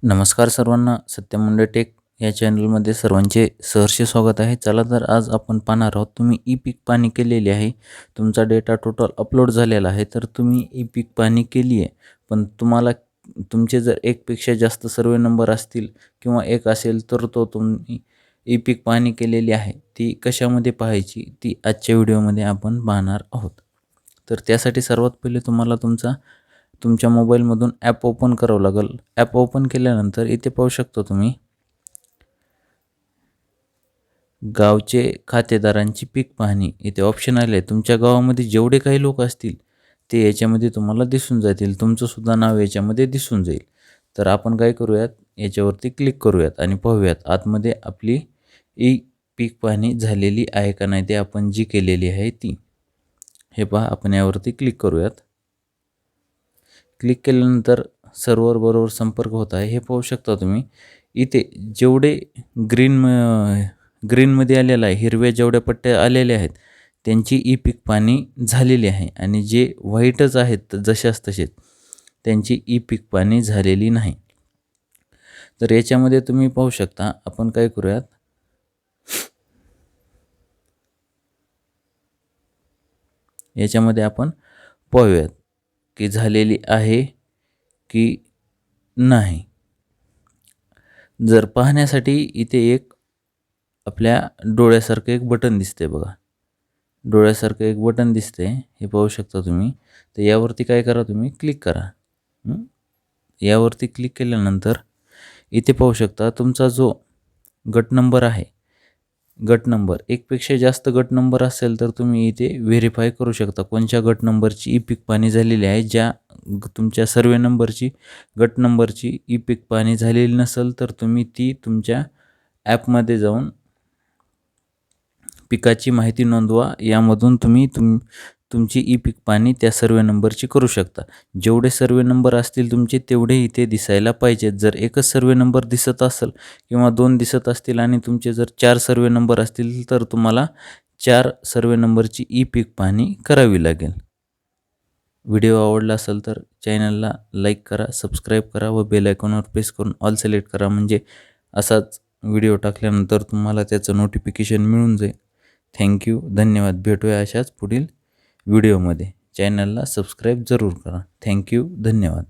नमस्कार सर्वांना, सत्यम मुंडे टेक या चॅनलमध्ये सर्वांचे सहर्ष स्वागत आहे. चला तर आज आपण पाहणार आहोत, तुम्ही ई पीक पाहणी केलेली आहे, तुमचा डेटा टोटल अपलोड झालेला आहे. तर तुम्ही ई पीक पाहणी केली आहे, पण तुम्हाला तुमचे जर एकपेक्षा जास्त सर्वे नंबर असतील किंवा एक असेल तर तुम्ही ई पीक पाहणी केलेली आहे ती कशामध्ये पाहायची ती आजच्या व्हिडिओमध्ये आपण पाहणार आहोत. तर त्यासाठी सर्वात पहिले तुम्हाला तुमच्या मोबाईलमधून ॲप ओपन करावं लागेल. ॲप ओपन केल्यानंतर इथे पाहू शकता तुम्ही गावचे खातेदारांची पीक पाहणी इथे ऑप्शन आले. तुमच्या गावामध्ये जेवढे काही लोक असतील ते याच्यामध्ये तुम्हाला दिसून जातील. तुमचं सुद्धा नाव याच्यामध्ये दिसून जाईल. तर आपण काय करूयात, याच्यावरती क्लिक करूयात आणि पाहूयात आतमध्ये आपली ई पीक पाहणी झालेली आहे का नाही, ते आपण जी केलेली आहे ती. हे पहा, आपण यावरती क्लिक करूयात. क्लिक केल्यानंतर सर्व्हर बरोबर संपर्क होत आहे हे पाहू शकता तुम्ही. इथे जेवढे ग्रीनमध्ये आलेलं आहे, हिरव्या जेवढ्या पट्ट्या आलेल्या आहेत त्यांची ई पीक पाहणी झालेली आहे आणि जे व्हाईटच आहेत जशाच तसेच त्यांची ई पीक पाहणी झालेली नाही. तर याच्यामध्ये तुम्ही पाहू शकता, आपण काय करूयात, याच्यामध्ये आपण पाहूयात की झालेली आहे की नाही. जर पाहण्यासाठी इथे एक आपल्या डोळ्यासारखं एक बटन दिसते बघा, डोळ्यासारखं एक बटन दिसते, हे पाहू शकता तुम्ही. तर यावरती काय करा, तुम्ही क्लिक करा. यावरती क्लिक केल्यानंतर इथे पाहू शकता तुमचा जो गट नंबर आहे, गट नंबर एकपेक्षा जास्त गट नंबर असेल तर तुम्ही इथे व्हेरीफाय करू शकता कोणत्या गट नंबरची ई पीक पाहणी झालेली आहे. ज्या तुमच्या सर्वे नंबरची गट नंबरची ई पीक पाहणी झालेली नसेल तर तुम्ही ती तुमच्या ॲपमध्ये जाऊन पिकाची माहिती नोंदवा, यामधून तुम्ही तुमची ई पीक पाहणी त्या सर्वे नंबरची करू शकता. जेवढे सर्वे नंबर असतील तुमचे तेवढे इथे दिसायला पाहिजेत. जर एकच सर्वे नंबर दिसत असेल किंवा 2 दिसत असतील आणि तुमचे जर 4 सर्वे नंबर असतील तर तुम्हाला 4 सर्वे नंबरची ई पीक पाहणी करावी लागेल. व्हिडिओ आवडला असेल तर चॅनलला लाईक करा, सबस्क्राईब करा व बेल आयकॉनवर प्रेस करून ऑल सिलेक्ट करा, म्हणजे असाच व्हिडिओ टाकल्यानंतर तुम्हाला त्याचं नोटिफिकेशन मिळून जाईल. थँक्यू, धन्यवाद. भेटूया अशाच पुढील व्हिडिओमध्ये. चॅनलला सबस्क्राईब जरूर करा. थँक्यू, धन्यवाद.